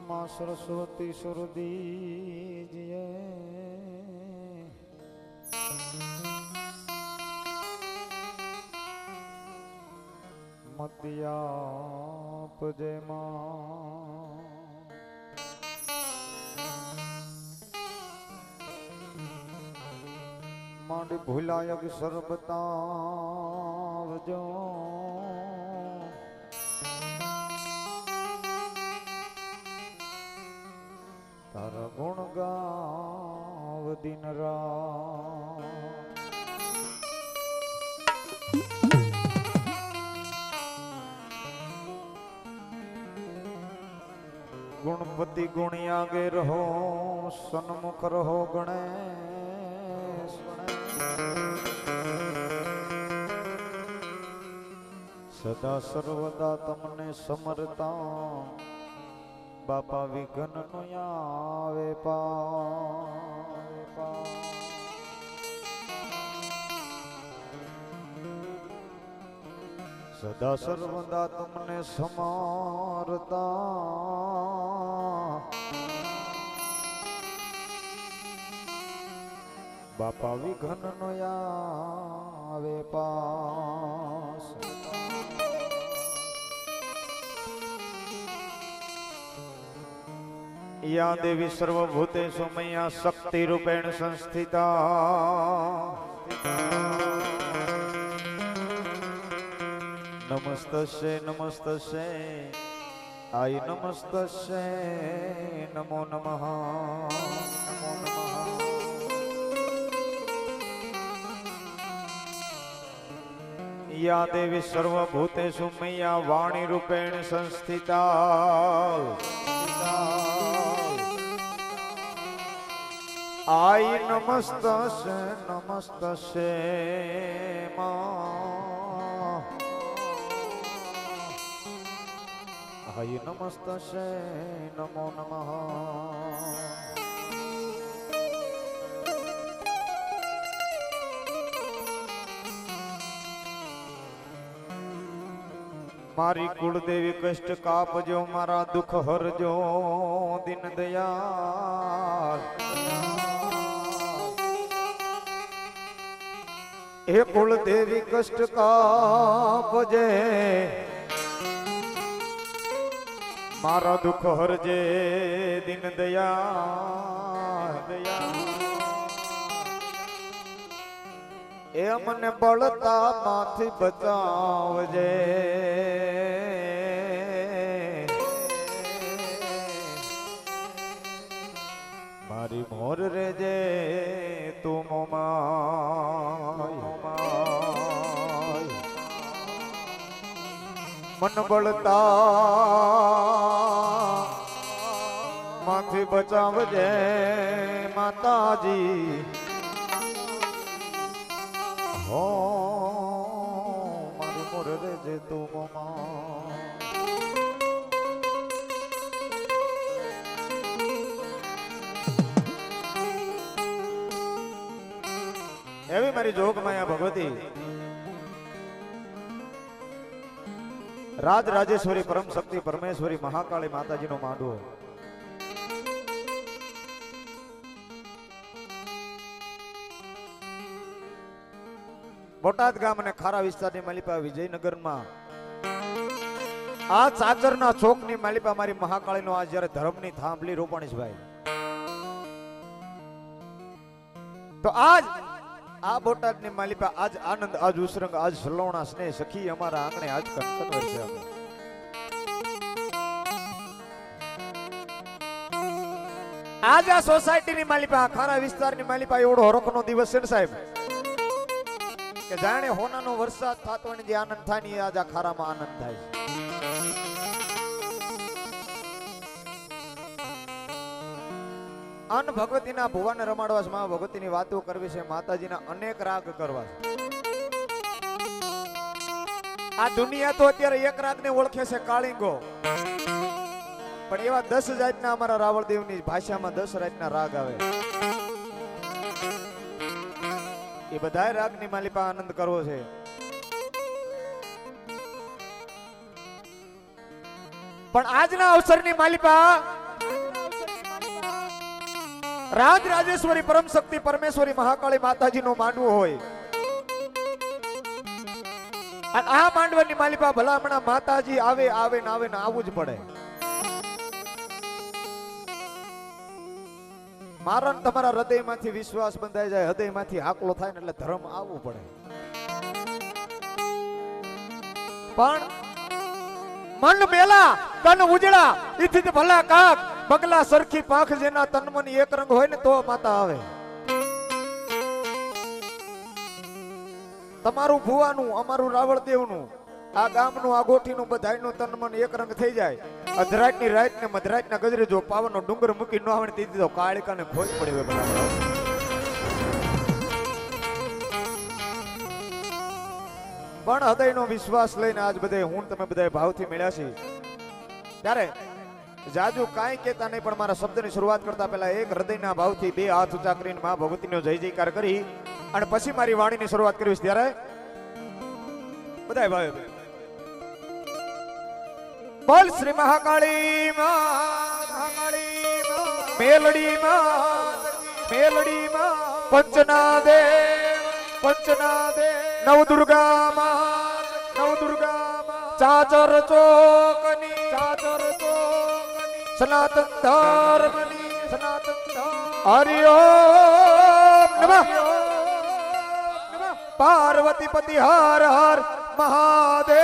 माँ सरस्वती सुर दीजिए मतियाप जय माँ मांड भूलायक सर्वतावजो तारा गुण गाव दिन रात गुणपति गुणी आगे रहो सन्मुख रहो गणेश સદા સર્વદા તમને સમરતા બાપા વિઘ્ન નો આવે સદા સર્વદા તમને સમરતા બાપા વિઘ્ન નો આવે પાસ યા દેવી સર્વભૂતેષુ મય્યા શક્તિ રૂપેણ સંસ્થિતા નમસ્તસ્ય નમસ્તસ્ય આય નમસ્તસ્ય નમો નમઃ નમો નમઃ યા દેવી સર્વભૂતેષુ મય્યા વાણી રૂપેણ સંસ્થિતા આય નમસ્તસ્ય નમસ્તસ્ય આય નમસ્તસ્ય નમો નમઃ મારી કુળદેવી કષ્ટ કાપજો મારા દુઃખ હરજો દિન દયાળ હે કુળદેવી કષ્ટ કાપજે મારા દુઃખ હરજે દિન દયાળ એ મને બળતા માંથી બચાવજે મારી મોર રેજે તું મન બળતા માંથી બચાવજે માતાજી હો મારી મોર રેજે તું એવી મારી જોગ માયા ભગવતી રાજ રાજેશ્વરી પરમ શક્તિ પરમેશ્વરી મહાકાળી માતાજીનો માંડવો બોટાદ ગામ અને ખારા વિસ્તારની માલિપા વિજયનગરમાં આ ચાચરના ચોકની માલિપા મારી મહાકાળીનો આ જ્યારે ધર્મની થાંભલી રોપણીશભાઈ તો આજ આ બોટાદની માલિપા આજ આનંદ આજ ઉસરંગ આજ સલોણા સ્નેહ સખી અમારા આંગણે આજ કંચન વર્ષે અમે આજ આ સોસાયટીની માલિપા ખારા વિસ્તારની માલિપા એવડો હરખનો દિવસ છે ને સાહેબ કે જાણે હોનાનો વરસાદ થતો હોય ને જે આનંદ થાય ને આજ આ ખારામાં આનંદ થાય અન ભગવતીના ભુવાને રમાડવા છે, મા ભગવતીની વાતો કરવી છે, માતાજીના અનેક રાગ કરવા છે. આ દુનિયા તો અત્યારે એક રાગને ઓળખે છે કાળિંગો, પણ એવા 10 જાતના અમારા રાવળદેવની ભાષામાં 10 જાતના રાગ આવે. એ બધાય રાગની માલિપા આનંદ કરવો છે. પણ આજના અવસરની માલિપા રાજ રાજેશ્વરી પરમ શક્તિ પરમેશ્વરી મહાકાળી માતાજીનો માંડવો હોય. અને આ માંડવાની માલિપા ભલામણા માતાજી આવે આવે ને આવે ને આવવું જ પડે. મારા તમારા હૃદયમાંથી વિશ્વાસ બંધાઈ જાય, હૃદયમાંથી આકલો થાય ને એટલે ધર્મ આવવું પડે. પણ મન મેલા તન ઉજળા ઈથી ભલા કાક બગલા સરખી પાંખ જેના તન મન એક રંગ હોય ને તો માતા આવે. તમારું ભુવાનું અમારું રાવળદેવનું આ ગામનું આ ગોઠીનું બધાયનું તન મન એક રંગ થઈ જાય. અધરાતની રાત ને મધરાતના ગજરે જો પાવનનો ડુંગર મૂકી ન આવે તે દીધો કાળિકાને ખોજ પડે. પણ હૃદયનો વિશ્વાસ લઈને આજ બધે હું તમે બધા ભાવથી મળ્યા છે ત્યારે જાજુ કાંઈ કહેતા નહીં, પણ મારા શબ્દની શરૂઆત કરતા પહેલા એક હૃદયના ભાવથી બે હાથ ઊંચા કરીને મા ભગવતીનો જય જયકાર કરી અને પછી મારી વાણીની શરૂઆત કરીશ. ત્યારે બધા ભાઈ બોલ શ્રી મહાકાળી મેલડી પંચના દેવ નવદુર્ગા ચાચર ચોકની સનાતન ધર્મની હરિ ઓમ નમઃ પાર્વતી પતિ હર હર મહાદેવ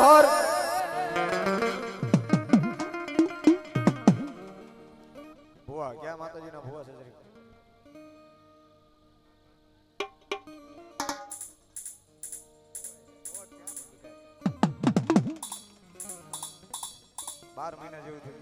હર. ભુવા ક્યાં માતાજીના ભુવા છે? 12 મહિના જેવું થયું.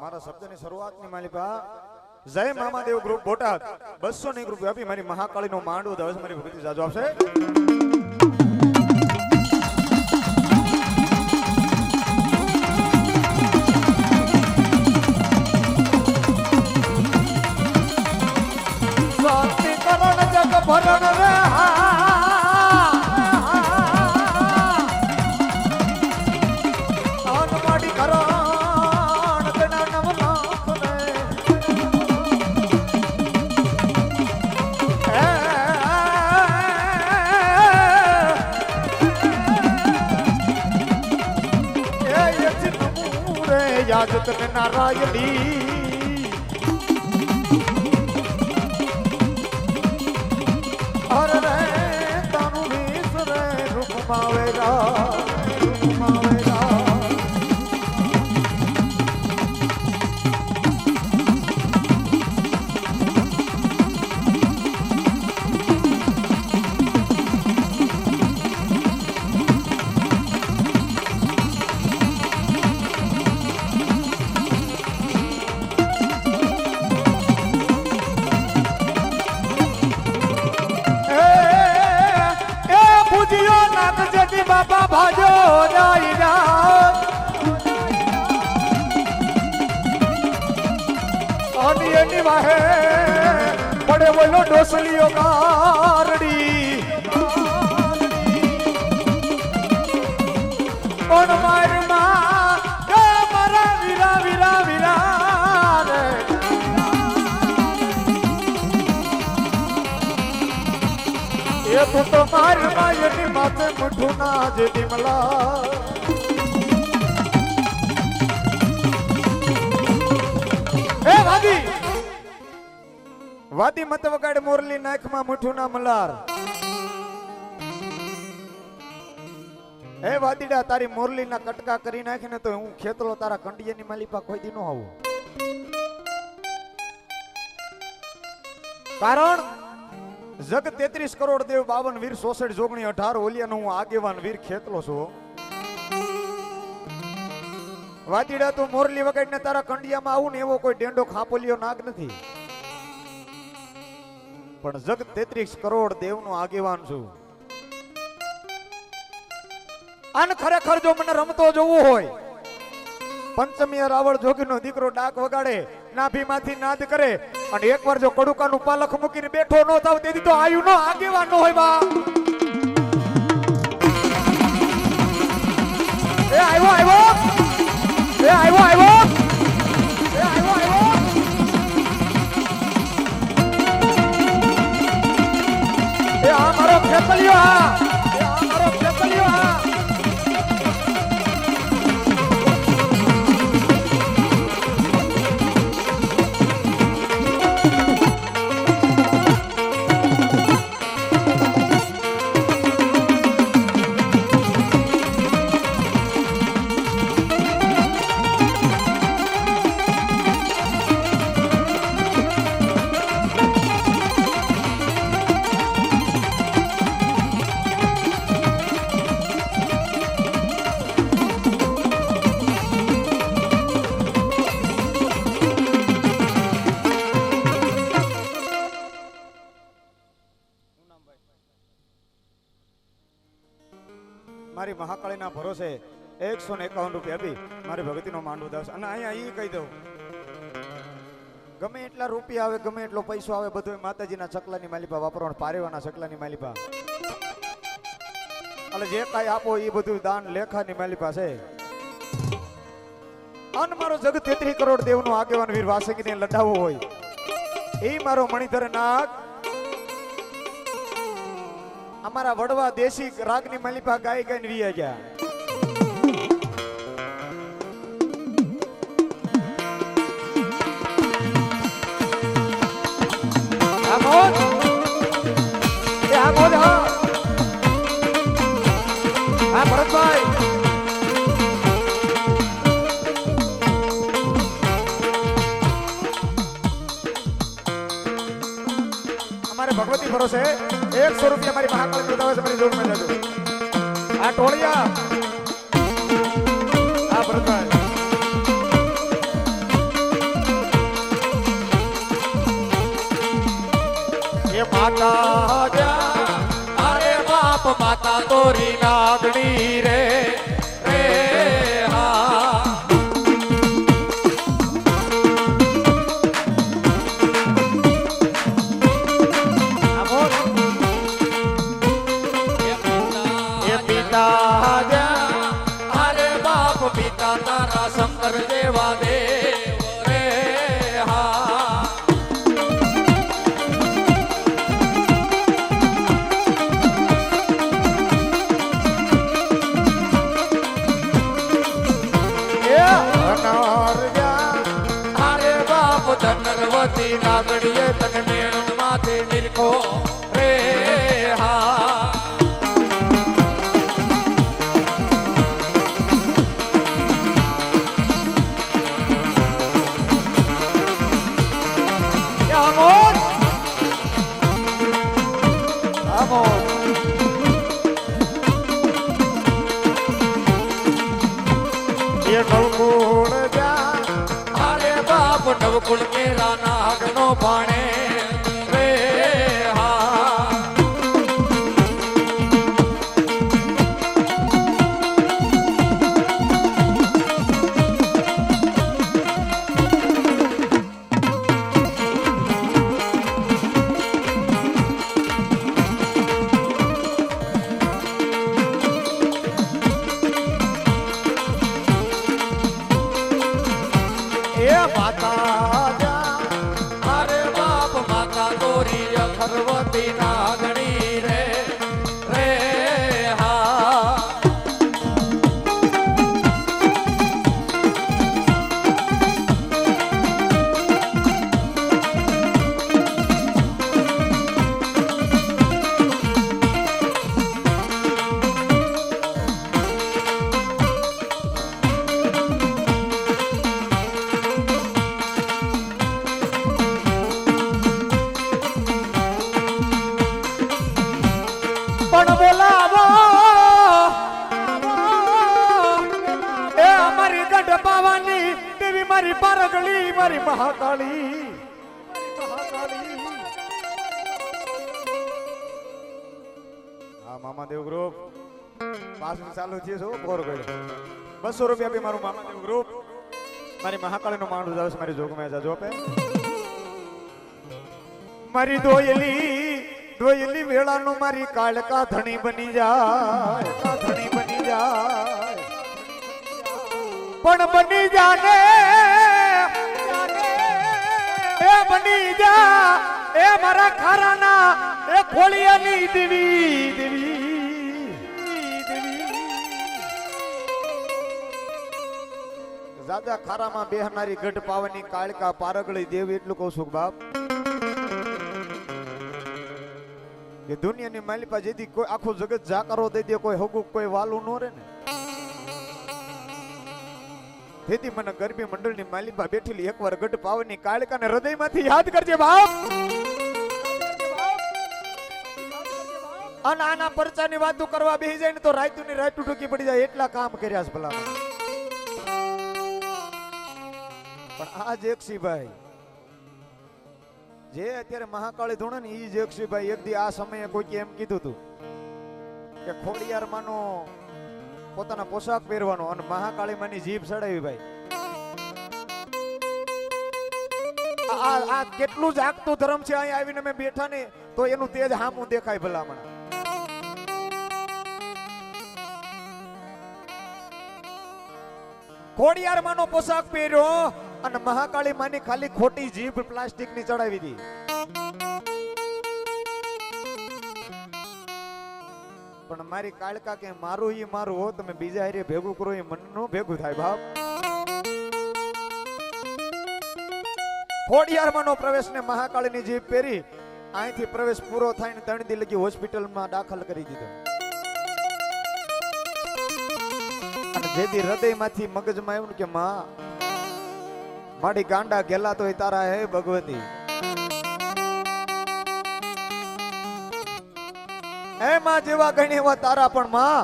મારા શબ્દની શરૂઆતની માલિકા જય મામાદેવ ગ્રુપ બોટાદ 200 ની ગ્રુપ વ્યાપી મારી મહાકાળીનો માંડવો દવસ મારી ભક્તિ જાજો આપશે. શાંતિ કરણ જગ ભરણ રે યાજક નારાયણી હર રે તાનું વિસ રે રૂપમાવેરા બાપા ભાજો એની વાહે પડે બોલો ડોસલીઓ કારડી પણ મારી મારા વીરા વીરા વીરા એ તું તો મારી માયની માથે મુઠું ના જે દિમલા એ વાદી મત વગાડ મોરલી નાખમાં મુઠું ના મલાર. એ વાદીડા તારી મોરલી ના કટકા કરી નાખીને તો હું ખેતલો તારા કંડિયાની માલિપા કોઈ દી નો આવું. કારણ જગ 33 કરોડ દેવ 52 વીર 66 જોગણી 18 ઓલિયાનો હું આગેવાન વીર ખેતલો છું. વાદીડા તું મોરલી વગાડીને તારા કંડિયામાં આવું ને એવો કોઈ ડેંડો ખાપોલિયો નાગ નથી, પણ જગ 33 કરોડ દેવનો આગેવાન છું. આન ખરેખર જો મને રમતો જોવું હોય પંચમી રાવળ જોગીનો દીકરો ડાક વગાડે નાભીમાંથી નાદ કરે અને એકવાર જો કડુકાનું પાલખ મૂકીને બેઠો ન થાવ તેથી તો આયુ નો આગેવાન ન હોય બા એ આવ્યો આવ્યો એ આવ્યો આવ્યો એ આવ્યો આવ્યો એ આ મારો ખેતલિયો હા એ આ મારો ખેતલિયો હા મારી મહાકાળીના ભરોસે 151 રૂપિયા આપી મારી ભક્તિનો માંડવો દાસ અને અહીંયા ઈ કહી દઉં ગમે એટલા રૂપિયા આવે ગમે એટલો પૈસો આવે બધું માતાજીના ચકલાની માલિપા વાપરવાનું પારેવાના ચકલાની માલિપા એટલે જે કાંઈ આપો એ બધું દાન લેખાની માલિપા છે અન મારો જગ 33 કરોડ દેવનો આગેવાન વીર વાસંગીને લડાવવો હોય એ મારો મણિધર નાગ અમારા વડવા દેશી રાગની માલિપા ગાય ગાઈને વી ગયા આમોદ એ આમોદ હા હા ભરતભાઈ અમારે ભગવતી ભરોસે 100 રૂપિયા મારી મહાકાળી પ્રદાવે છે મારી જોડમાં જાજો આ ટોળિયા આ ભરતભાઈ એ માતા જા અરે બાપ માતા તોરી નાગણી રે રે હા શંકર દેવા દેવ રે હા અરે બાપ ધનરવતી નાગડીએ તને મેણ માથે નિરખો રે હા નવકુળ કેરા નાગ નો પાણે રે હા પાર્વતી નાગણી રે રે હા પણ બોલાવો એ અમારી ગઢ પાવાની દેવી મારી પારગળી મારી મહાકાળી હા મામા દેવ ગ્રુપ પાછું ચાલુ થયું છે બોર ગયો 200 રૂપિયા બી મારું મામા દેવ ગ્રુપ મારી મહાકાળીનો માણસ આવશે મારી જોગમાં જાજો આપે મારી દોયલી વેળાનો મારી કાળકા ધણી બની જાય ધણી બની જાય પણ બની જાને એ બની જા એ મારા ખારાના એ ખોળિયાની દેવી જાજા ખારામાં બેહનારી ગઢ પાવાની કાળકા પારગળી દેવી એટલું કહું છું બાપ કે દુનિયાની માલિપા જેથી કોઈ આખું જગત જાકારો દઈ દે કોઈ હગું કોઈ વાલું ન રહે ને તેથી મને ગરબી મંડળની માલિપા બેઠેલી એકવાર ગઢ પાવાની કાળકાને હૃદયમાંથી યાદ કરજે બાપ અને આના પરચાની વાતો કરવા બેસી જાય ને તો રાયતુની રાયતું ઠોકી પડી જાય એટલા કામ કર્યા છે ભલા પણ આ જેક્ષીભાઈ જે અત્યારે મહાકાળી ધૂણે ને ઈ જેક્ષીભાઈ એક દી આ સમયે કોઈ એમ કીધું હતું કે ખોડિયાર માનો પોતાના પોશાક પહેરવાનો અને મહાકાળી માની જીભ સડાવી ભાઈ આ કેટલું જાગતું ધર્મ છે અહીં આવીને મેં બેઠા ને તો એનું તેજ હામું દેખાય ભલામણ ખોડિયાર માનો પોશાક પહેર્યો અને મહાકાળી માની ખાલી ખોટી જીભ પ્લાસ્ટિક ની ચડાવી દી પણ મારી કાળકા કે મારું ઈ મારું હો તમે બીજા હારે ભેગું કરો એ મનનું ભેગું થાય બાપ ખોડિયાર માનો પ્રવેશ ને મહાકાળી ની જીભ પહેરી અહીંથી પ્રવેશ પૂરો થાય ને 3 દી લગી હોસ્પિટલમાં દાખલ કરી દીધો અને જેથી હૃદયમાંથી મગજમાં આવ્યું કે માં મારી ગાંડા ગેલા તો તારા હે ભગવતી હે માં જેવા ગણી એવા તારા પણ માં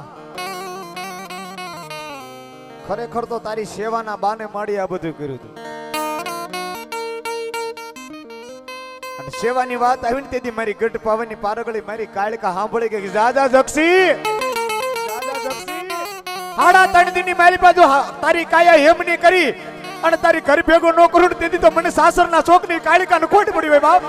ખરેખર તો તારી સેવાના બાને માડી આ બધું કર્યું હતું અને સેવાની વાત આવી ને તેથી મારી ગઢ પાવાની પારગળી મારી કાળકા સાંભળી કે જાજા જક્ષી હાડા 3 દિનની મારી બાજુ તારી કાયા હેમની કરી અને તારી ઘર ભેગો ન કરું તેથી તો મને સાસરના ચોકની કાળિકાને ખોટ પડી હોય બાપ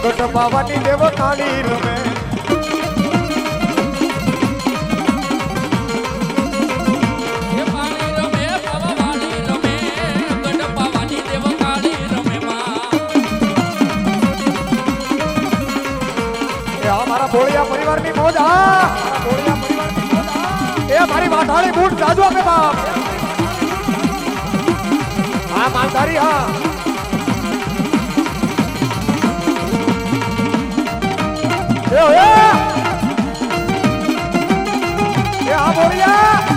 ગઢ પાવાની દેવ કાળી રમે એ પાણી રમે પાવાની રમે ગઢ પાવાની દેવ કાળી રમે માં એ આ મારા ભોળિયા પરિવારની મોજ એ મારી વાઢાળી બૂટ જાજુ આપે બાપ હા માલધારી હા એ આ બોલિયા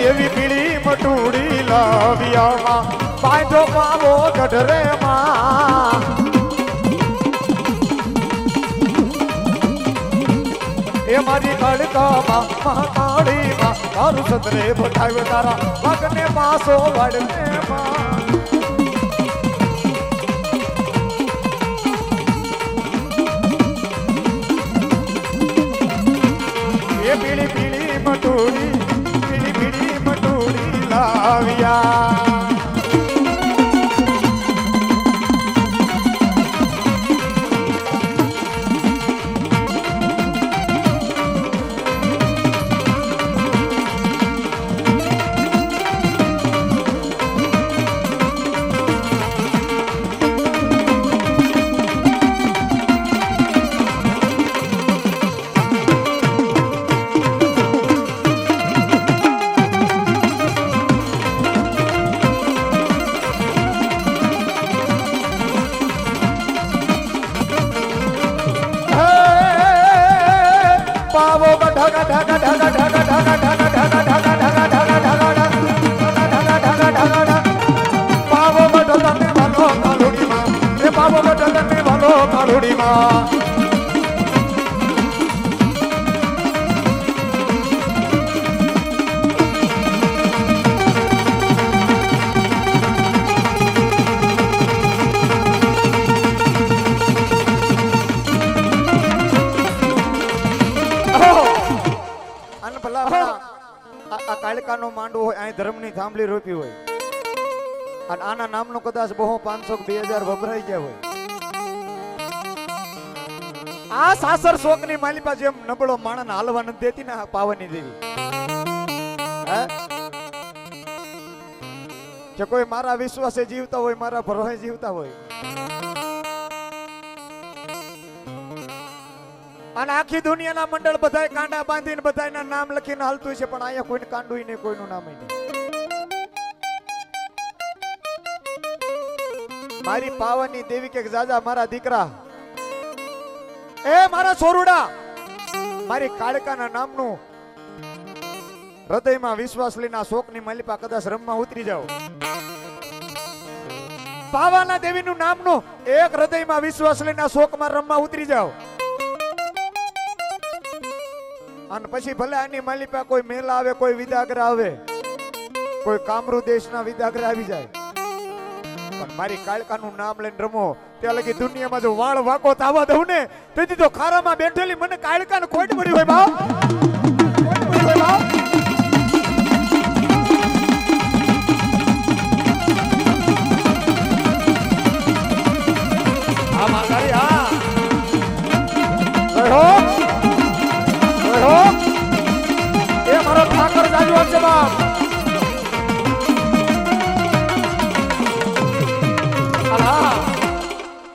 એવી પીળી મટુડી લાવ્યામાં પાંજો પાવો ગઢરે માં એ મારી કાળકામાં મહાકાળીમાં તારું સદરે બઠાવ્યો તારા પગને પાસો વળને માં એ પીળી પીળી મટુડી લાવ્યા બાબો ગઢલ ને ભલો કાળુડી માં આ કાળકાનો માંડવો હોય અહીં ધર્મની થાંભલી રોપી હોય અને આના નામનો કદાચ બહુ 500 2000 વપરાઈ ગયા હોય આ સાસર શોકની માલિપા જેમ નબળો માણસ હાલવા નથી દેતી ને પાવાની દેવી હે કે કોઈ મારા વિશ્વાસે જીવતા હોય મારા ભરોસે જીવતા હોય અને આખી દુનિયાના મંડળ બધાય કાંડા બાંધીને બધાયના નામ લખીને હાલતું છે પણ અહીંયા કોઈને કાંડું નહીં કોઈનું નામ નહીં મારી પાવાની દેવી કે જાજા મારા દીકરા એ મારા છોરુડા મારી કાળકાના નામનું હૃદયમાં વિશ્વાસ લઈને શોકની માલિપા કદાચ રમવા ઉતરી જાઓ પાવાના દેવીનું નામનું એક હૃદયમાં વિશ્વાસ લઈને શોકમાં રમવા ઉતરી જાઓ અને પછી ભલે આની માલિપા કોઈ મેલા આવે કોઈ વિદાગ્ર આવે કોઈ કામરૂ દેશના વિદાગ્ર આવી જાય પણ મારી કાળકાનું નામ લઈને રમો ત્યાં લગી દુનિયામાં જો વાળ વાકો થવા દઉં ને તેથી તો ખારામાં બેઠેલી મને કાળકાને ખોટ મળી હોય બાપ ખોટ મળી હોય બાપ હા મારી હા એ મારો ઠાકર જાજુ છે બાપ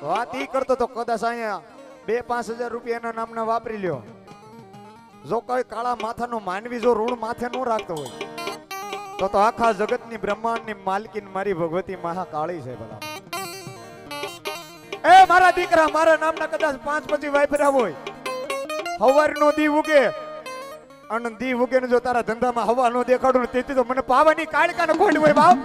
વાત ઈ કરતો તો કદાચ અહીંયા 2-5 હજાર રૂપિયાના નામના વાપરી લ્યો જો કોઈ કાળા માથાનો માનવી જો ઋણ માથે ન રાખતો હોય તો આખા જગતની બ્રહ્માંડની માલકીન મારી ભગવતી મહાકાળી છે ભલા એ મારા દીકરા મારા નામના કદાચ 5 પછી વાપર્યા હોય હવારનો દી ઉગે અને દી ઉગે ને જો તારા ધંધામાં હવા નો દેખાડું તેથી તો મને પાવાની કાળકાને ખોલી હોય બાપ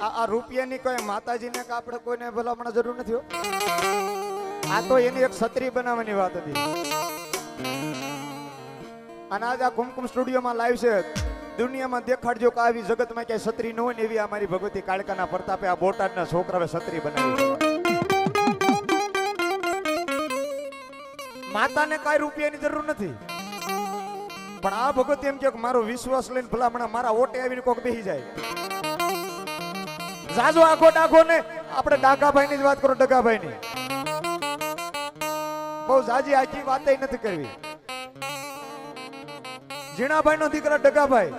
આ રૂપિયાની કોઈ માતાજીને કે આપણે કોઈને ભલામણ જરૂર નથી આ તો એની એક છત્રી બનાવવાની વાત હતી અને આજ આ કુમકુમ સ્ટુડિયોમાં લાઈવ છે દુનિયામાં દેખાડજો કે આવી જગતમાં ક્યાંય છત્રી ન હોય ને એવી અમારી ભગવતી કાળકાના પ્રતાપે આ બોટાદના છોકરાએ છત્રી બનાવી માતાને કાંઈ રૂપિયાની જરૂર નથી પણ આ ભગવતી એમ કે મારો વિશ્વાસ લઈને ભલામણ મારા ઓટે આવીને કોક બેસી જાય જાજો આખો ડાઘો ને આપણે ડાઘાભાઈ ની જ વાત કરો ડગાભાઈ ની બહુ જાજી આખી વાત નથી કરવી જીણાભાઈ નો દીકરા ડગાભાઈ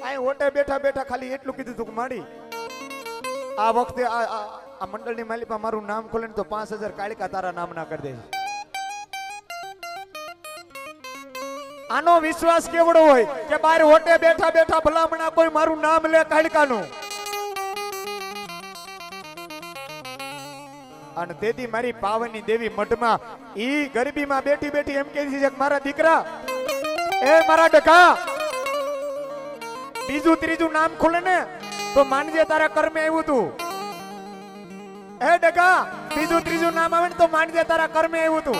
આ ઓટે બેઠા બેઠા ખાલી એટલું કીધું તું માડી આ વખતે આ મંડળની માલિકા મારું નામ ખોલે ને તો 5000 કાળિકા તારા નામ ના કરી દે આનો વિશ્વાસ કેવડો હોય કે બહાર ઓટે બેઠા બેઠા ભલામણા કોઈ મારું નામ લે કાળિકાનું અને તેથી મારી પાવનની દેવી મઠમાં ઈ ગરીબીમાં બેઠી બેઠી એમ કહે છે કે મારા દીકરા એ મારા ડકા બીજું ત્રીજું નામ ખોલે ને તો માનજે તારા કર્મે આવ્યું તું એ ડકા બીજું ત્રીજું નામ આવે ને તો માનજે તારા કર્મે આવ્યું તું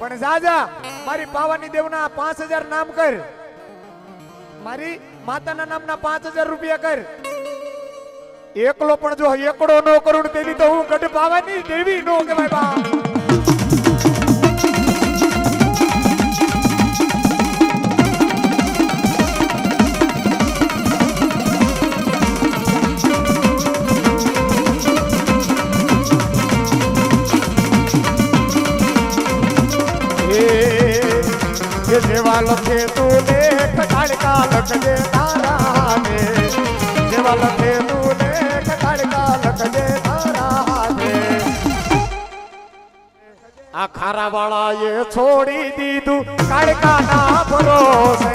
પણ જાજા મારી પાવાની દેવના 5000 નામ કર મારી માતાના નામના 5000 રૂપિયા કર એકલો પણ જો એકડો નો કરું તેની તો હું ગઢ પાવાની દેવી નો કહેવાય બા એ જેવા લખે તું દેખ કાળકા લખજે કાળકા લખે તું લેખ કાળકા લખજે તારા હાથે આ ખારાવાળા એ છોડી દીધું કાળકા ના ભરોસે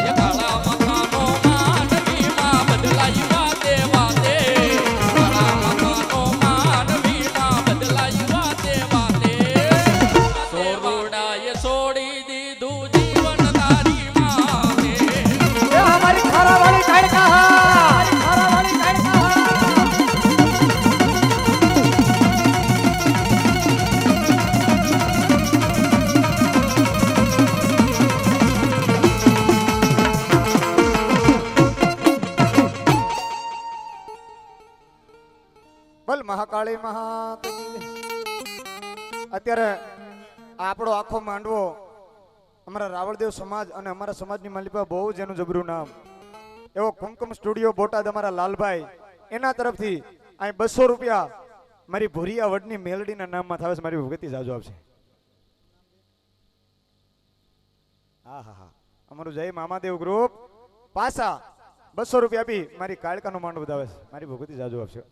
એ કાળા મકાનો માનવીમાં બદલાઈ વાતે વાતે કાળા મકાનો માનવીમાં બદલાઈ વાતે વાતે સોરડાએ છોડી દીધું જીવન તારી માથે એ અમારી ખારાવાળી કાળકા ખારાવાળી કાળકા બોલ મહાકાળી મહા અત્યારે આપણો આખો માંડવો અમારા રાવળદેવ સમાજ અને અમારા સમાજની માલિકા બહુ જ એનું જબરું નામ એવો કુમકુમ સ્ટુડિયો બોટાદ અમારા લાલભાઈ એના તરફથી અહીં 200 રૂપિયા મારી ભુરિયા વડની મેલડીના નામમાં થાવે છે મારી ભગતી જાજો આપશે હા હા હા અમારું જય મામાદેવ ગ્રુપ પાછા 200 રૂપિયા આપી મારી કાળકાનો માંડ વધાવે છે મારી ભગતી જાજો આપશે